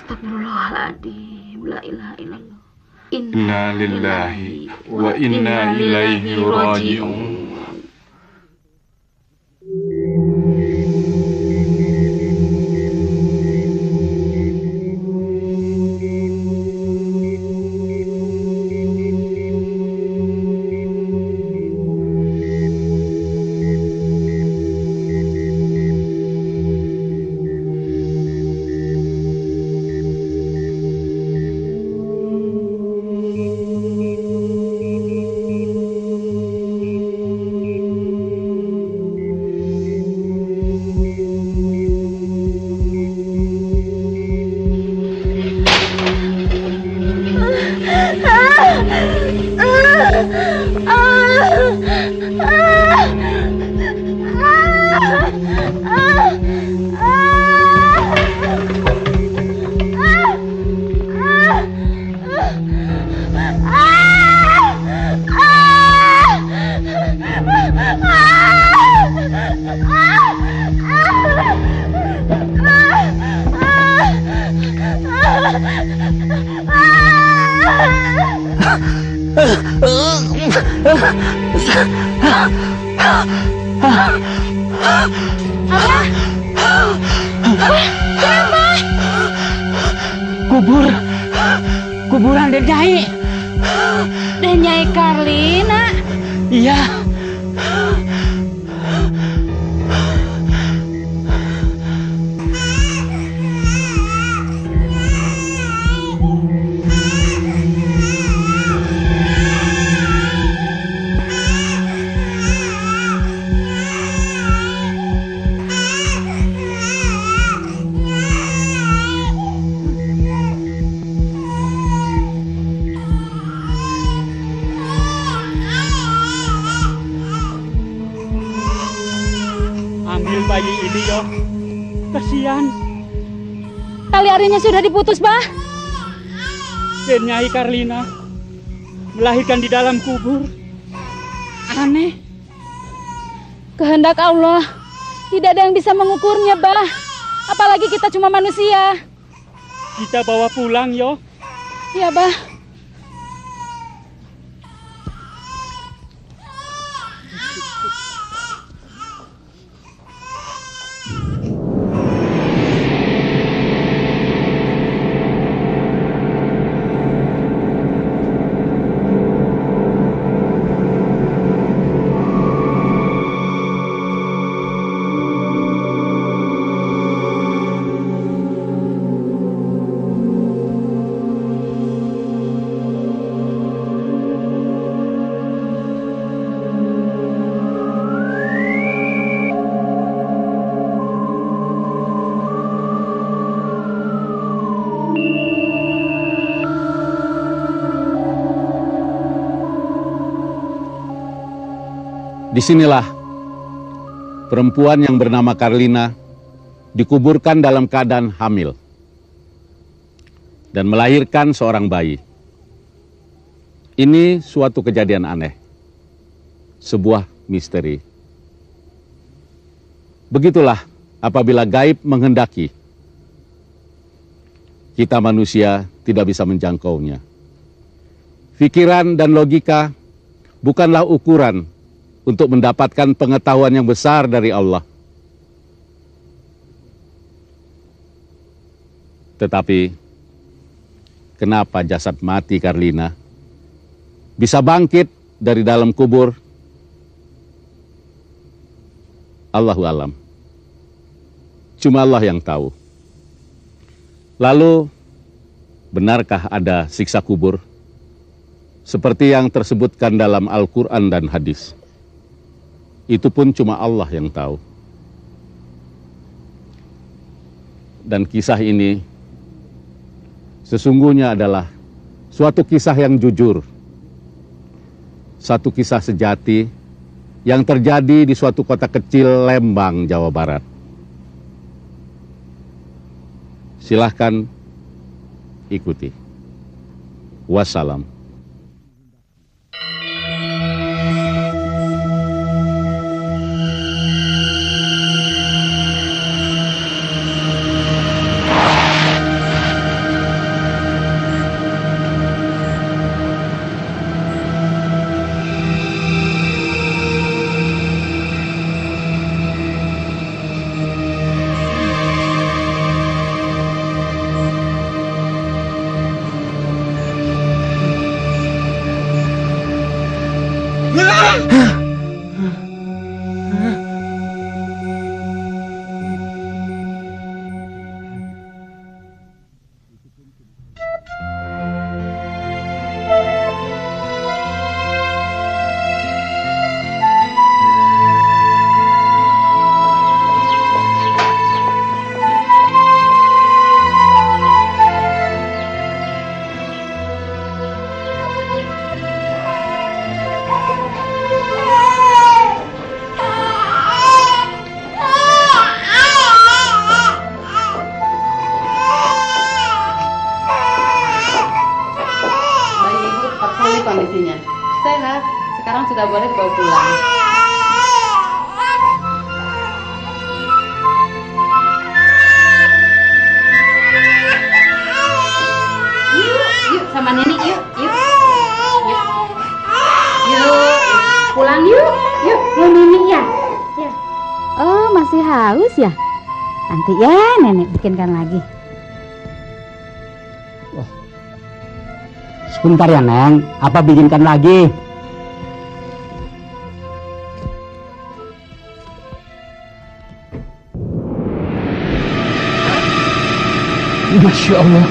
Astagfirullahaladzim. La ilaha illallah. Inna lillahi wa inna ilaihi raji'un. Kuburan Den Nyai. Den Nyai Karlina. Iya. Ambil bayi ini, yo. Kasihan. Tali arinya sudah diputus, Bah. Den Nyai Karlina melahirkan di dalam kubur. Aneh. Kehendak Allah. Tidak ada yang bisa mengukurnya, Bah. Apalagi kita cuma manusia. Kita bawa pulang, yo. Iya, Bah. Disinilah perempuan yang bernama Karlina dikuburkan dalam keadaan hamil dan melahirkan seorang bayi. Ini suatu kejadian aneh, sebuah misteri. Begitulah apabila gaib menghendaki, kita manusia tidak bisa menjangkaunya. Pikiran dan logika bukanlah ukuran untuk mendapatkan pengetahuan yang besar dari Allah. Tetapi, kenapa jasad mati Karlina bisa bangkit dari dalam kubur? Allahu alam. Cuma Allah yang tahu. Lalu, benarkah ada siksa kubur? Seperti yang tersebutkan dalam Al-Quran dan hadis. Itu pun cuma Allah yang tahu. Dan kisah ini sesungguhnya adalah suatu kisah yang jujur. Satu kisah sejati yang terjadi di suatu kota kecil Lembang, Jawa Barat. Silahkan ikuti. Wassalam. kondisinya? Sehat. Sekarang sudah boleh bawa pulang. Yuk sama nenek yuk. Yuk, pulang yuk. Yuk, mau nenek ya. Oh, masih haus ya? Nanti ya nenek bikinkan lagi. Sebentar ya, Neng. Apa bikinkan lagi? Masya Allah.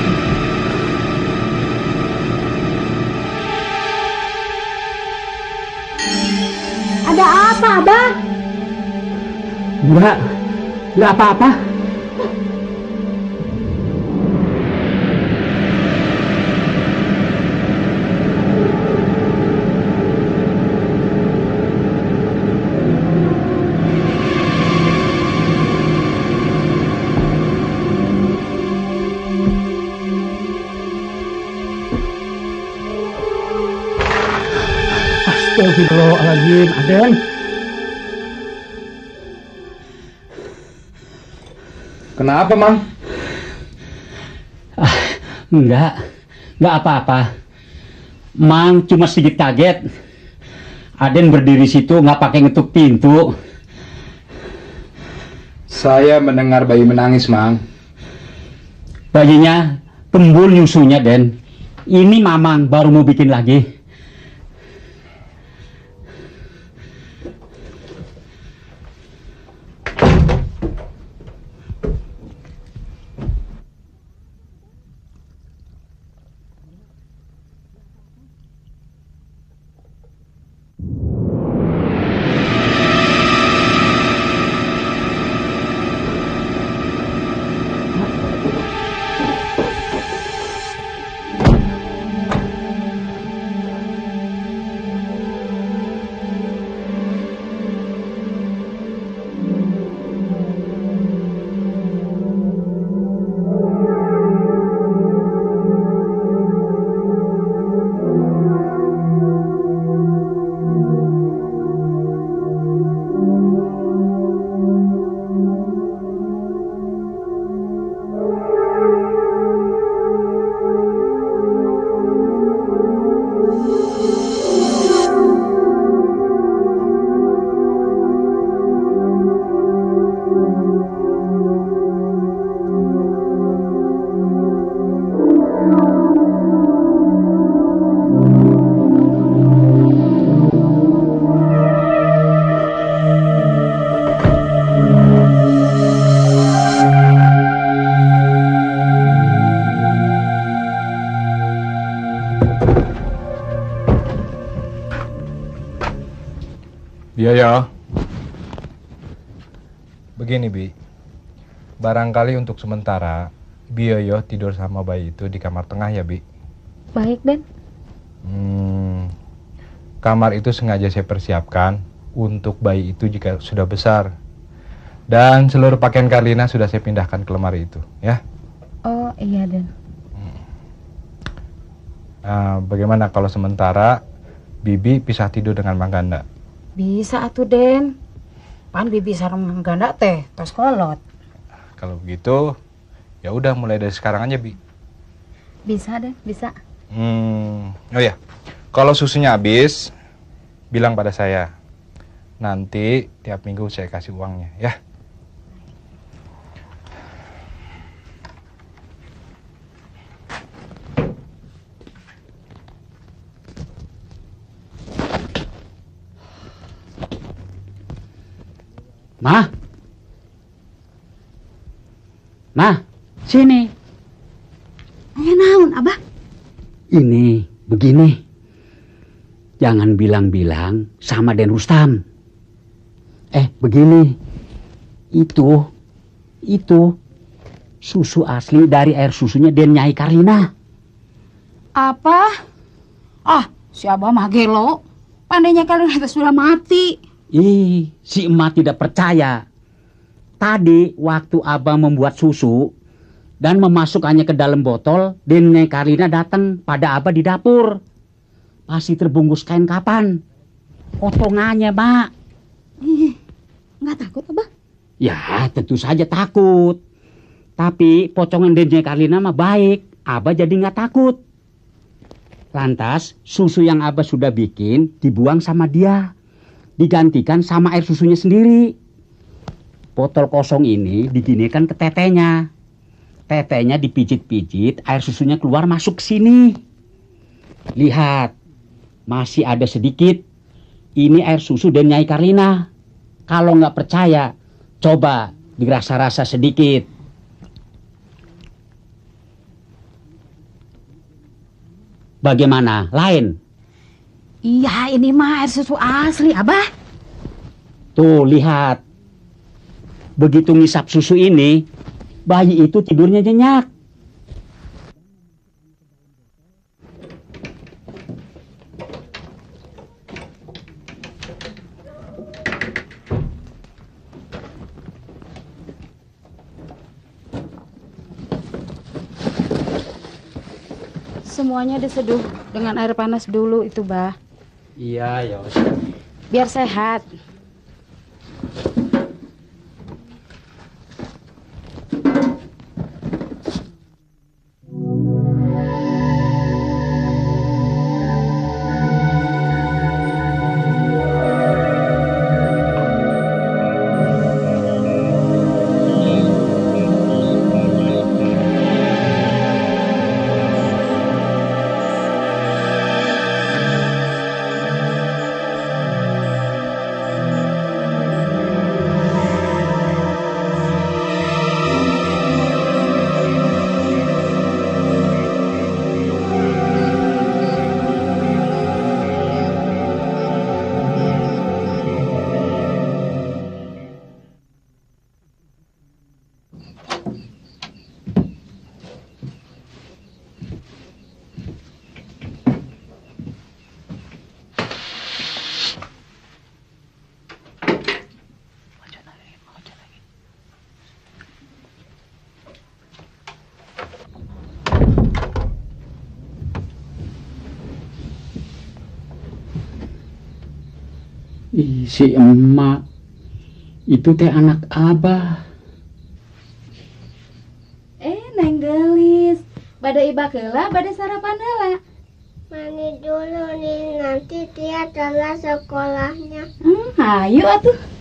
Ada apa, Abah? Enggak apa-apa. Astagfirullahaladzim, Aden. Kenapa, Mang? Enggak apa-apa. Mang cuma sedikit kaget. Aden berdiri situ nggak pakai ngetuk pintu. Saya mendengar bayi menangis, Mang. Bayinya kembul nyusunya, Den. Ini Mamang baru mau bikin lagi. Iya ya. Begini, Bi. Barangkali untuk sementara Bioyo tidur sama bayi itu di kamar tengah ya, Bi. Baik, Den. Kamar itu sengaja saya persiapkan untuk bayi itu jika sudah besar. Dan seluruh pakaian Karlina sudah saya pindahkan ke lemari itu, ya. Oh, iya, Den. Bagaimana kalau sementara Bibi pisah tidur dengan Mang Ganda? Bisa atuh, Den. Pan bibi sareng Ganda teh tos kolot. Kalau begitu, ya udah mulai dari sekarang aja, Bi. Bisa, Den, bisa. Oh ya, kalau susunya habis, bilang pada saya. Nanti tiap minggu saya kasih uangnya, ya. Nah, sini. Aya naon, Abah? Ini, begini. Jangan bilang-bilang sama Den Rustam. Begini. Itu susu asli dari air susunya Den Nyai Karlina. Apa? Si Abah mah gelo. Pandainya kalian itu sudah mati. Si emak tidak percaya. Tadi waktu Abah membuat susu dan memasukkannya ke dalam botol, Den Nyai Karlina datang pada Abah di dapur. pasti terbungkus kain kapan. Potongannya, Mak. Nggak takut, Abah? Ya, tentu saja takut. Tapi pocongan dennya Karlina mah baik. Abah jadi nggak takut. Lantas, susu yang Abah sudah bikin dibuang sama dia. Digantikan sama air susunya sendiri. Botol kosong ini diginikan ke tetenya. Tetenya dipijit-pijit, air susunya keluar masuk sini. Lihat, masih ada sedikit. Ini air susu dan Nyai Karlina. Kalau nggak percaya, coba dirasa-rasa sedikit. Bagaimana? Lain? Iya, ini mah air susu asli, Abah. Tuh, lihat. Begitu ngisap susu ini, bayi itu tidurnya nyenyak. Semuanya diseduh dengan air panas dulu itu, Bah. Iya, Yos. Biar sehat. Ih, si emak. Itu teh anak Abah. Neng Gelis. Bada iba keula, bada sarapan heula. Mandi dulu nih, nanti dia telat sekolahnya. Hayu atuh.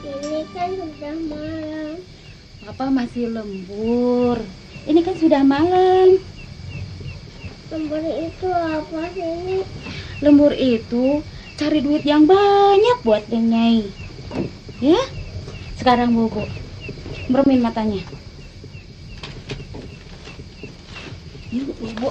Ini kan sudah malam. Papa masih lembur. Ini kan sudah malam. Lembur itu apa sih? Lembur itu cari duit yang banyak buat Deng Nyai. Ya? Sekarang Bobo meremin matanya. Yuk, Bobo.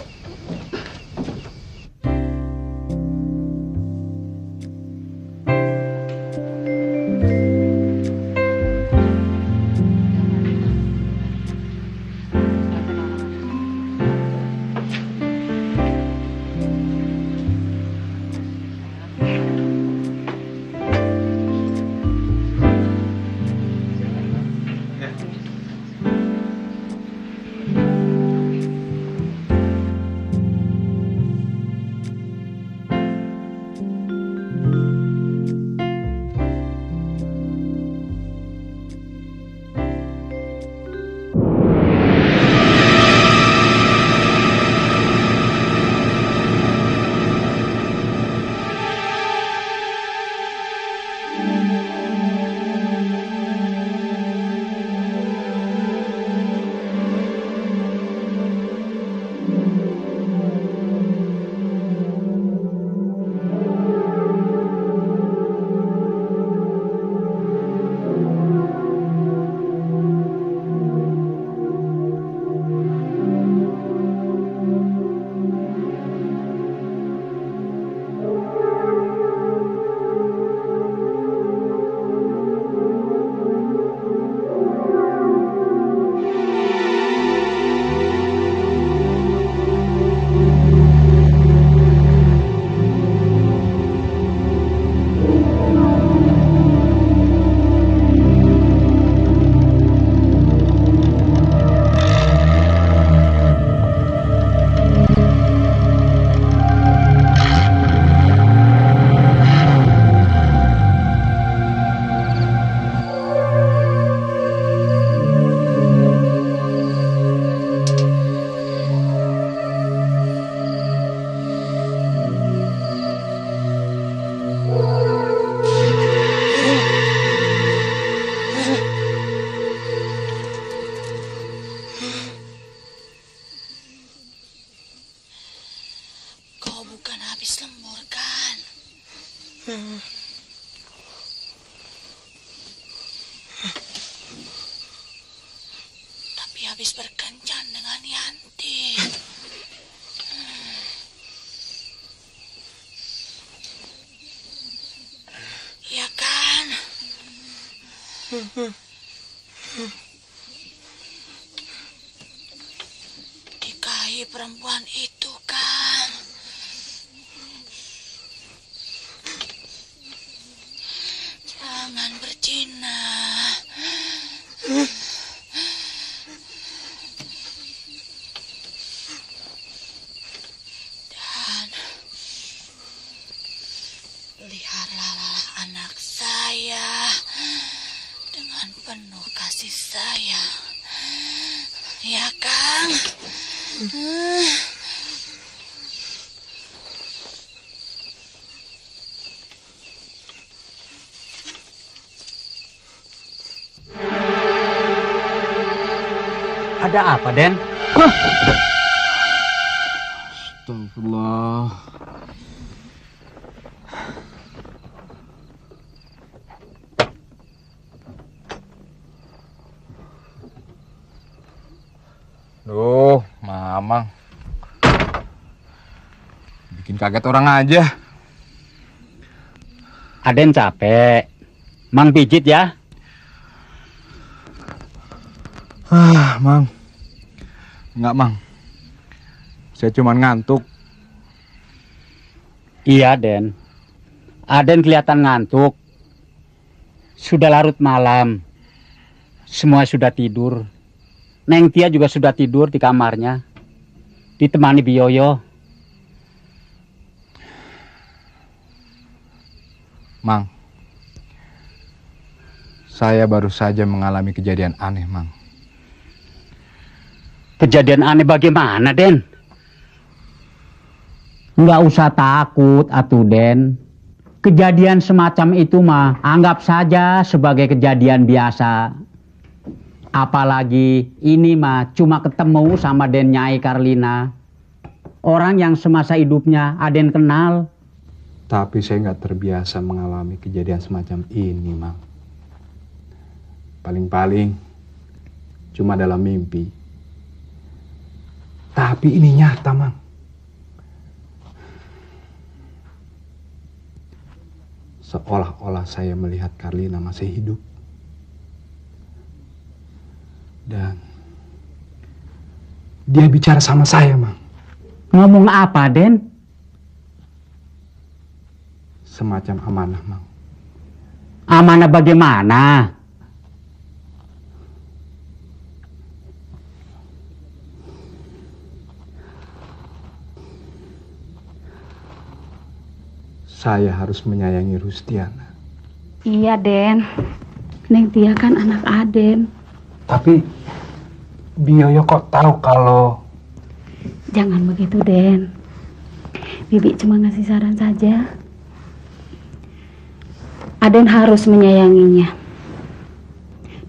habis berkencan dengan Yanti. Ya kan? Dikahi perempuan itu kan? Jangan berzina. Dan peliharalah anak saya dengan penuh kasih sayang. Ya, Kang? Ada apa, Den? Astagfirullah. Duh, Mamang. Bikin kaget orang aja. Aden capek. Mang pijit ya. Mang. Enggak, Mang. Saya cuma ngantuk. Iya, Den. Aden kelihatan ngantuk. Sudah larut malam. Semua sudah tidur. Neng Tia juga sudah tidur di kamarnya. Ditemani Biyoyo. Mang. Saya baru saja mengalami kejadian aneh, Mang. Kejadian aneh bagaimana, Den? Nggak usah takut, atuh, Den. Kejadian semacam itu mah anggap saja sebagai kejadian biasa. Apalagi ini mah cuma ketemu sama Den Nyai Karlina. Orang yang semasa hidupnya Aden kenal. Tapi saya nggak terbiasa mengalami kejadian semacam ini, Mang. Paling-paling cuma dalam mimpi. Tapi ini nyata, Mang. Seolah-olah saya melihat Karlina masih hidup. Dan dia bicara sama saya, Mang. Ngomong apa, Den? Semacam amanah, Mang. Amanah bagaimana? Saya harus menyayangi Rustiana. Iya, Den. Neng Tia kan anak Aden. Tapi Biyoyo kok tahu kalau... Jangan begitu, Den. Bibi cuma ngasih saran saja. Aden harus menyayanginya.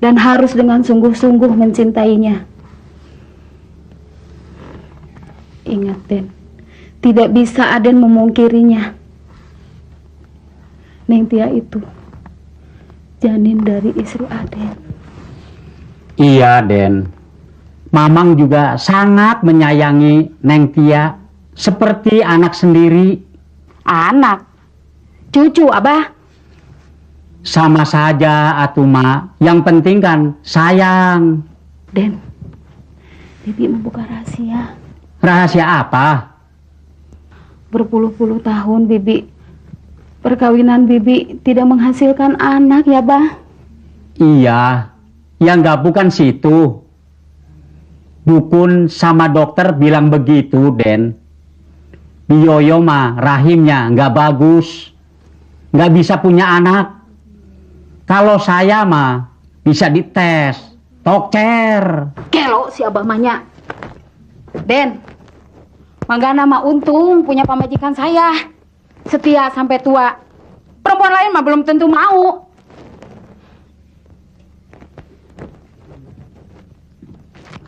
Dan harus dengan sungguh-sungguh mencintainya. Ingat, Den. Tidak bisa Aden memungkirinya. Neng Tia itu janin dari istri Aden. Iya, Den. Mamang juga sangat menyayangi Neng Tia seperti anak sendiri. Anak? Cucu, Abah? Sama saja, atuh, Mak. Yang penting kan sayang. Den, Bibi membuka rahasia. Rahasia apa? Berpuluh-puluh tahun perkawinan Bibi tidak menghasilkan anak, ya, Bah? Iya, yang nggak bukan situ. Dukun sama dokter bilang begitu, Den. Biyoyo mah rahimnya nggak bagus, nggak bisa punya anak. Kalau saya mah bisa dites, dokter. Kelo si Abah mahnya. Den, Manggana mah untung punya pamajikan saya. Setia sampai tua. Perempuan lain mah belum tentu mau.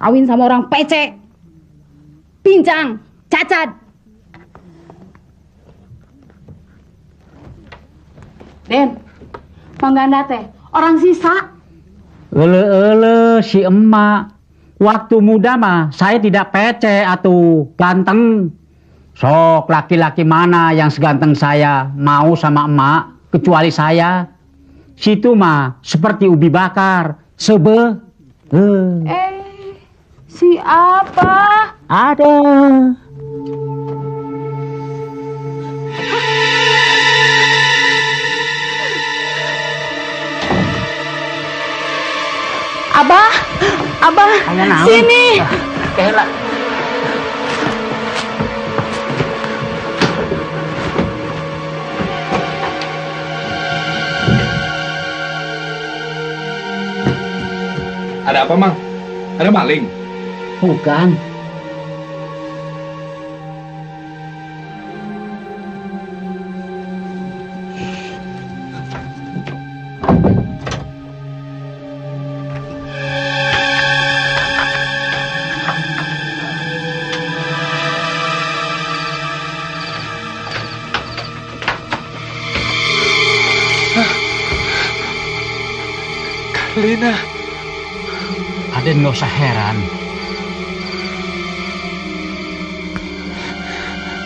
Kawin sama orang pecek, pincang, cacat. Den, Manggana teh orang sisa. Si emak. Waktu muda mah saya tidak pece atuh, ganteng. Sok laki-laki mana yang seganteng saya mau sama emak kecuali saya. Situ mah seperti ubi bakar, sebe. Si apa? Ada. Abah, sini. Kela. Ada apa, Mang? Ada maling? Bukan. Lina. Aden nggak usah heran.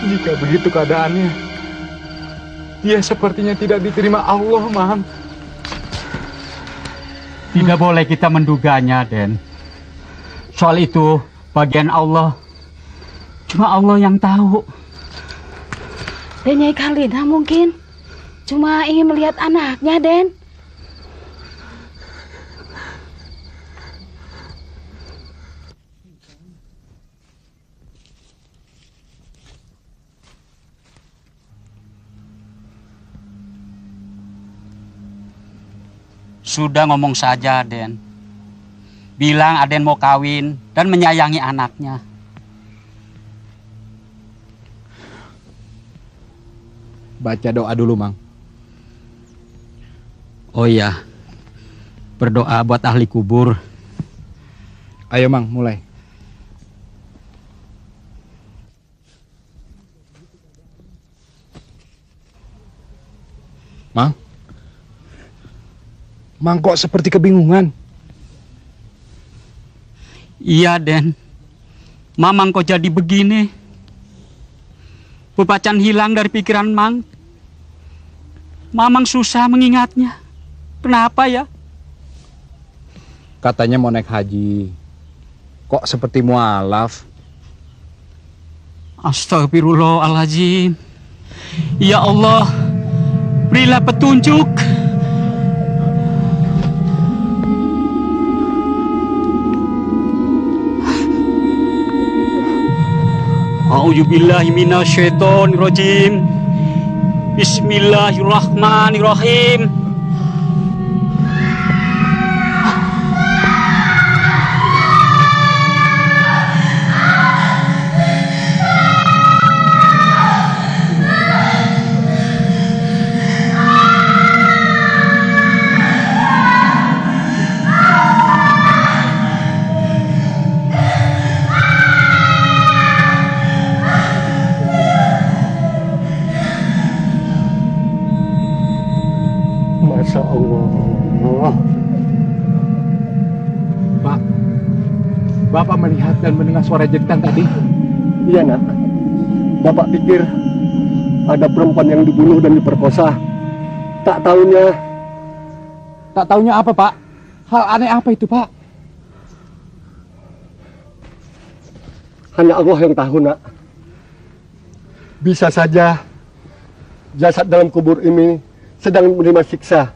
Jika begitu keadaannya, dia sepertinya tidak diterima Allah, Mang. Tidak boleh kita menduganya, Den. Soal itu bagian Allah. Cuma Allah yang tahu. Den Nyai Karlina mungkin cuma ingin melihat anaknya, Den. Sudah ngomong saja, Den. Bilang Aden mau kawin dan menyayangi anaknya. Baca doa dulu, Mang. Oh iya, berdoa buat ahli kubur. Ayo, Mang, mulai. Mang? Mang kok seperti kebingungan? Iya, Den. Mamang kok jadi begini? Pepacan hilang dari pikiran Mang. Mamang susah mengingatnya. Kenapa ya? Katanya mau naik haji. Kok seperti mualaf? Astagfirullahaladzim. Ya Allah, berilah petunjuk. A'udzubillahi minasyaitonirrajim. Bismillahirrahmanirrahim. Masya Allah. Pak, Bapak melihat dan mendengar suara jeritan tadi? Iya, Nak. Bapak pikir ada perempuan yang dibunuh dan diperkosa. Tak taunya. Tak taunya apa, Pak? Hal aneh apa itu, Pak? Hanya Allah yang tahu, Nak. Bisa saja jasad dalam kubur ini sedang menerima siksa.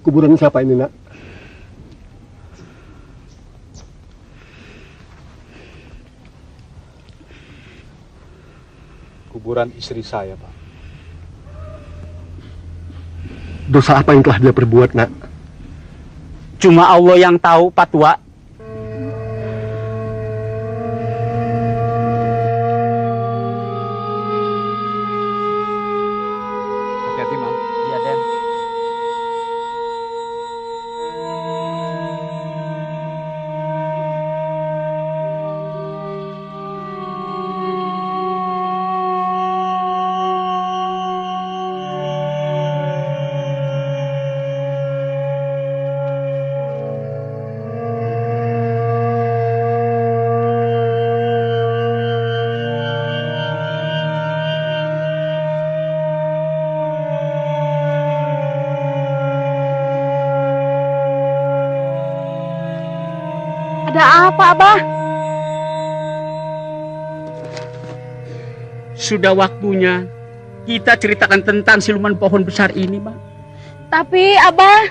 Kuburan siapa ini, Nak? Kuburan istri saya, Pak. Dosa apa yang telah dia perbuat, Nak? Cuma Allah yang tahu, Pak Tua. Hati-hati, Mang. Iya, Den. Ada apa, Abah? Sudah waktunya kita ceritakan tentang siluman pohon besar ini, Mak. Tapi, Abah...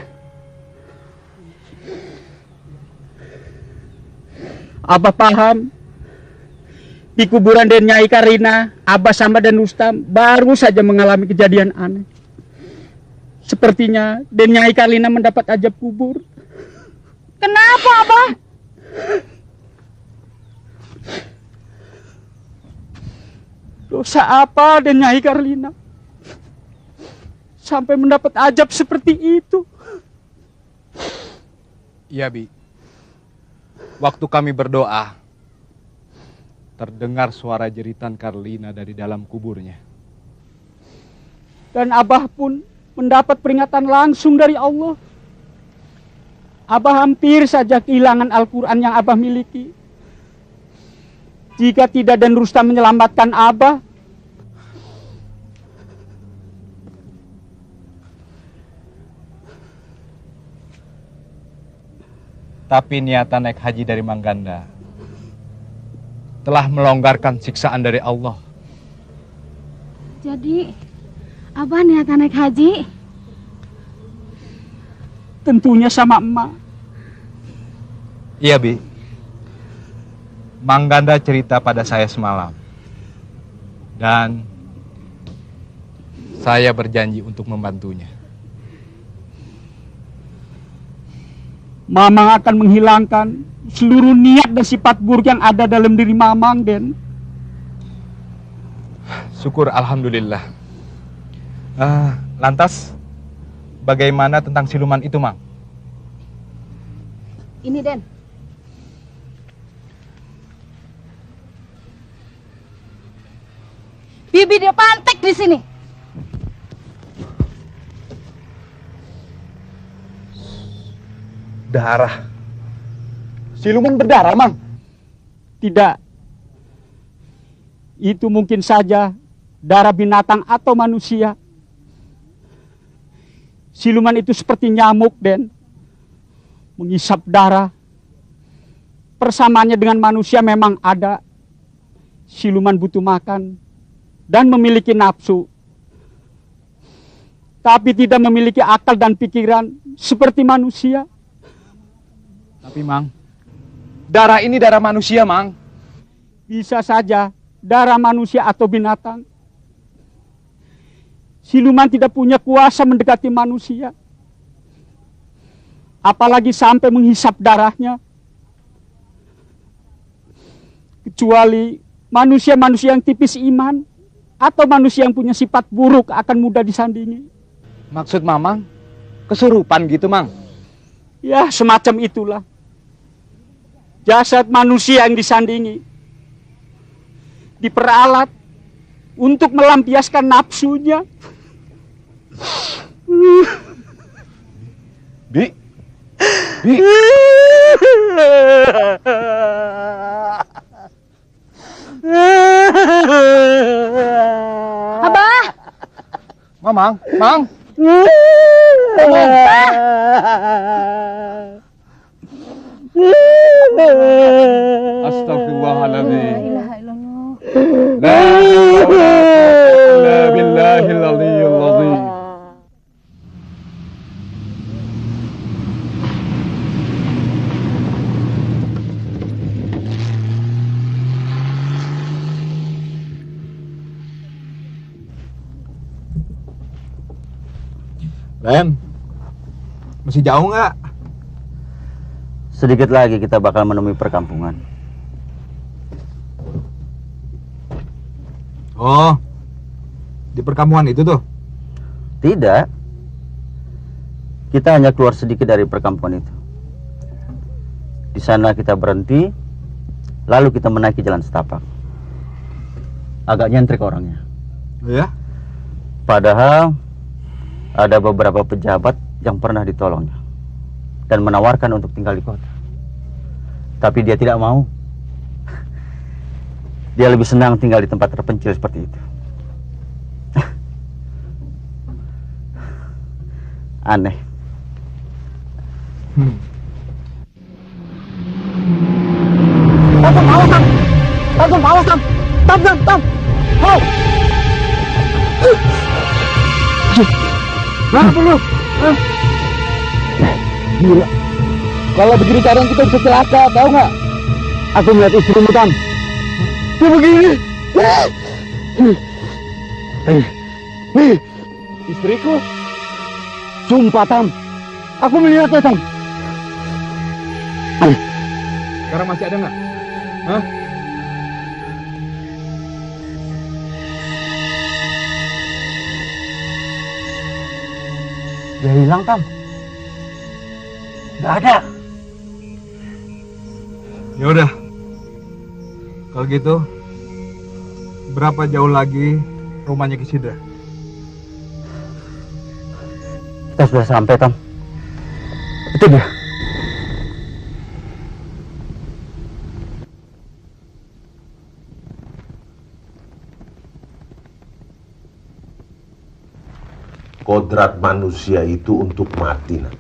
Abah paham. Di kuburan Den Nyai Karlina, Abah sama Dan Rustam baru saja mengalami kejadian aneh. Sepertinya Den Nyai Karlina mendapat ajab kubur. Kenapa, Abah? Dosa apa Den Nyai Karlina sampai mendapat ajab seperti itu? Iya, Bi. Waktu kami berdoa, terdengar suara jeritan Karlina dari dalam kuburnya. Dan Abah pun mendapat peringatan langsung dari Allah. Abah hampir saja kehilangan Al-Quran yang Abah miliki. Jika tidak Dan Rustam menyelamatkan Abah, tapi niatan naik haji dari Mangganda telah melonggarkan siksaan dari Allah. Jadi, Abah niatan naik haji? tentunya sama emak. Iya, Bi. Mangganda cerita pada saya semalam. Dan saya berjanji untuk membantunya. Mamang akan menghilangkan seluruh niat dan sifat buruk yang ada dalam diri Mamang, Den. Syukur Alhamdulillah. Lantas, bagaimana tentang siluman itu, Mang? Ini, Den. Bibi dia pantek di sini. Darah. Siluman berdarah, Mang? Tidak. Itu mungkin saja darah binatang atau manusia. Siluman itu seperti nyamuk, Den. Menghisap darah. Persamaannya dengan manusia memang ada. Siluman butuh makan dan memiliki nafsu. Tapi tidak memiliki akal dan pikiran seperti manusia. Tapi, Mang, darah ini darah manusia, Mang. Bisa saja darah manusia atau binatang. Siluman tidak punya kuasa mendekati manusia. Apalagi sampai menghisap darahnya. Kecuali manusia-manusia yang tipis iman atau manusia yang punya sifat buruk akan mudah disandingi. Maksud Mamang, kesurupan gitu, Mang? Ya, semacam itulah. Jasad manusia yang disandingi diperalat untuk melampiaskan nafsunya. Bi. Bi. Abah. Mamang, Mang. Astagfirullahaladzim. La ilaha billahil aliyyil azim. Len, masih jauh nggak? Sedikit lagi kita bakal menemui perkampungan. Oh, di perkampungan itu tuh? Tidak. Kita hanya keluar sedikit dari perkampungan itu. Di sana kita berhenti, lalu kita menaiki jalan setapak. Agak nyentrik orangnya. Ya? Padahal ada beberapa pejabat yang pernah ditolongnya dan menawarkan untuk tinggal di kota. Tapi dia tidak mau. Dia lebih senang tinggal di tempat terpencil seperti itu. Aneh. awas Tam. Tam. Oh. Kenapa lu? Gila. Kalau begini keadaan kita bisa celaka, tahu nggak? Aku melihat istrimu Tam. Dia begini. Istriku? Sumpah Tam. Aku melihatnya Tam. Sekarang masih ada nggak? Hah? Dia hilang Tam. Nggak ada. Ya udah. Kalau gitu, berapa jauh lagi rumahnya Kisidra? Kita sudah sampai Tam. Itu dia. Kodrat manusia itu untuk mati, nak.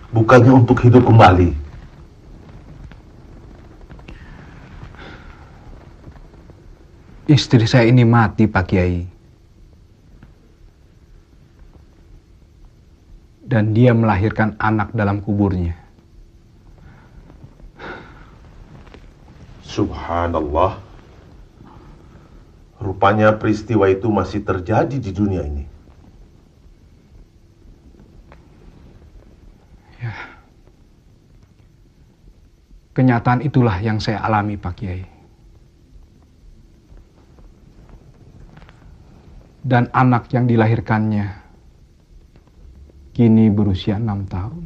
Bukannya untuk hidup kembali. Istri saya ini mati, Pak Kiai. Dan dia melahirkan anak dalam kuburnya. Subhanallah. Rupanya peristiwa itu masih terjadi di dunia ini. Ya. Kenyataan itulah yang saya alami, Pak Kiai. Dan anak yang dilahirkannya kini berusia 6 tahun.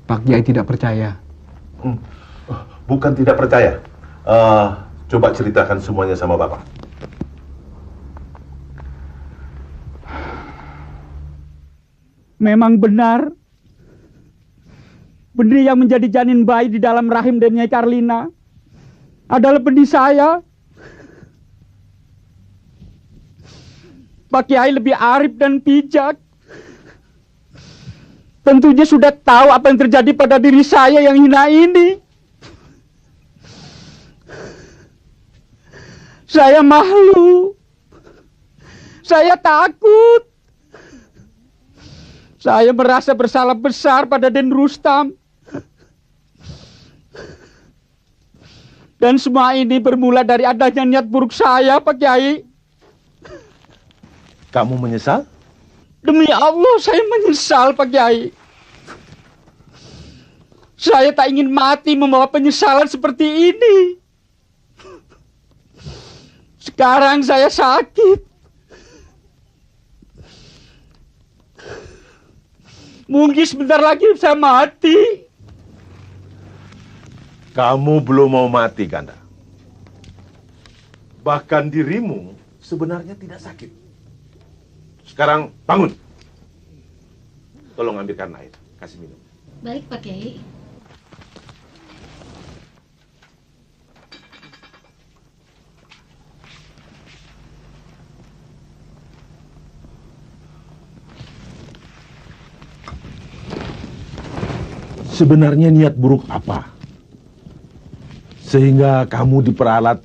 Pak Kiai tidak percaya. Bukan tidak percaya. Coba ceritakan semuanya sama Bapak. Memang benar. Benih yang menjadi janin bayi di dalam rahim dan Nyai Karlina adalah benih saya. Pak Kiai lebih arif dan bijak. Tentunya sudah tahu apa yang terjadi pada diri saya yang hina ini. Saya malu. Saya takut. Saya merasa bersalah besar pada Den Rustam. Dan semua ini bermula dari adanya niat buruk saya, Pak Kiai. Kamu menyesal? Demi Allah, saya menyesal, Pak Kiai. Saya tak ingin mati membawa penyesalan seperti ini. Sekarang saya sakit. Mungkin sebentar lagi saya mati. Kamu belum mau mati, Kanda. Bahkan dirimu sebenarnya tidak sakit. Sekarang bangun. Tolong ambilkan air, kasih minum. Baik, Pak Kiai. Sebenarnya niat buruk apa? Sehingga kamu diperalat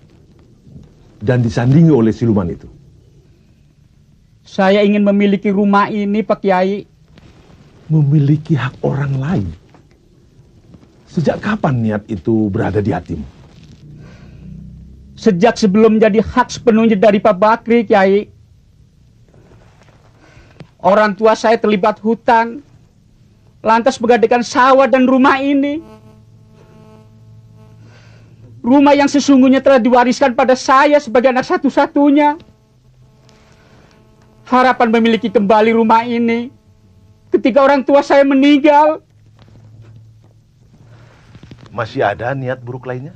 dan disandingi oleh siluman itu. Saya ingin memiliki rumah ini, Pak Kiai. Memiliki hak orang lain? Sejak kapan niat itu berada di hatimu? Sejak sebelum menjadi hak sepenuhnya dari Pak Bakri, Kiai. Orang tua saya terlibat hutang, lantas menggadaikan sawah dan rumah ini. Rumah yang sesungguhnya telah diwariskan pada saya sebagai anak satu-satunya. Harapan memiliki kembali rumah ini ketika orang tua saya meninggal. Masih ada niat buruk lainnya?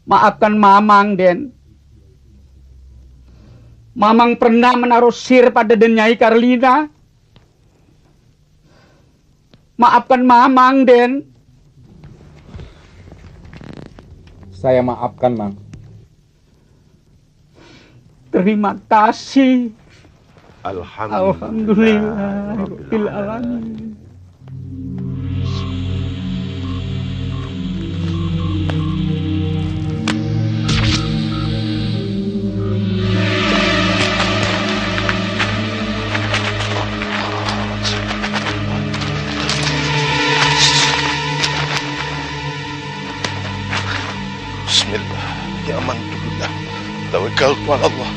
Maafkan Mamang, Den. Mamang pernah menaruh sihir pada Den Nyai Karlina. Maafkan Mamang, Den. Saya maafkan, Mang. Terima kasih. Alhamdulillah Rabbil Alamin. Bismillah, ya amanullah, tawakkaltu ala Allah,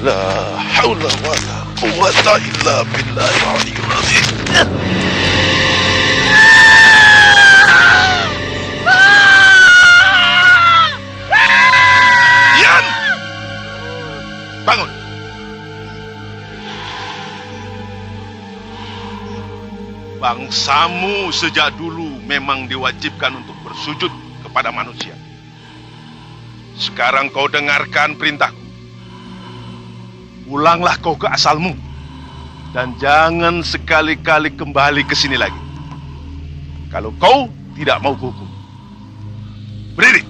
la haula wa la quwwata illa billahil aliyyil azim. Yan! Bangun! Bangsamu sejak dulu memang diwajibkan untuk bersujud kepada manusia. Sekarang kau dengarkan perintahku. Pulanglah kau ke asalmu. Dan jangan sekali-kali kembali ke sini lagi. Kalau kau tidak mau kuhukum. Berdiri.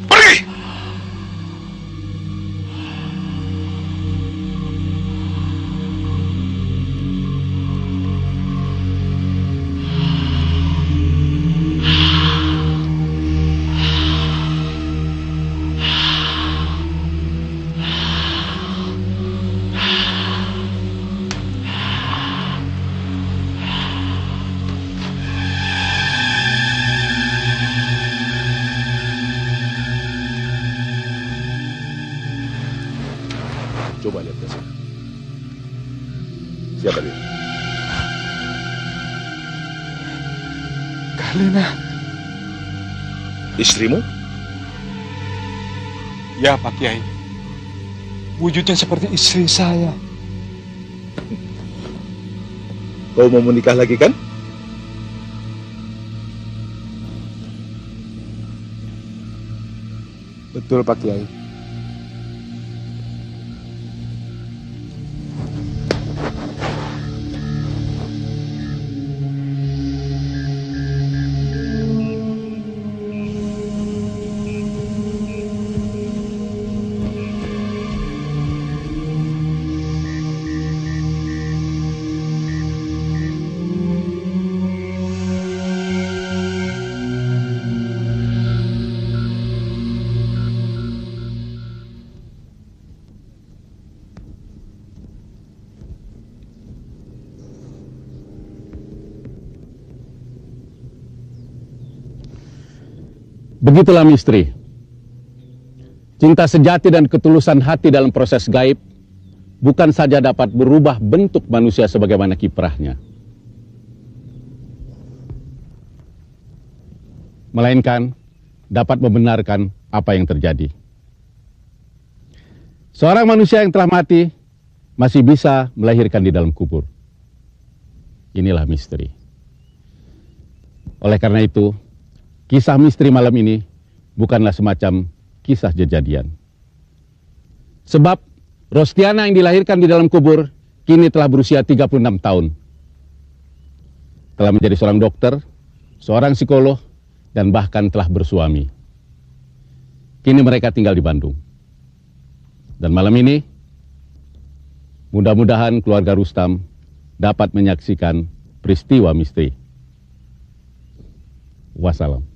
Pergi. Coba lihat ke sana. Siapa dia? Kalina. Istrimu? Ya, Pak Kiai. Wujudnya seperti istri saya. Kau mau menikah lagi kan? Betul, Pak Kiai. Begitulah misteri. Cinta sejati dan ketulusan hati dalam proses gaib bukan saja dapat berubah bentuk manusia sebagaimana kiprahnya, melainkan dapat membenarkan apa yang terjadi. Seorang manusia yang telah mati masih bisa melahirkan di dalam kubur. Inilah misteri. Oleh karena itu, kisah misteri malam ini bukanlah semacam kisah kejadian. Sebab Rostiana yang dilahirkan di dalam kubur kini telah berusia 36 tahun. Telah menjadi seorang dokter, seorang psikolog, dan bahkan telah bersuami. Kini mereka tinggal di Bandung. Dan malam ini, mudah-mudahan keluarga Rustam dapat menyaksikan peristiwa misteri. Wassalam.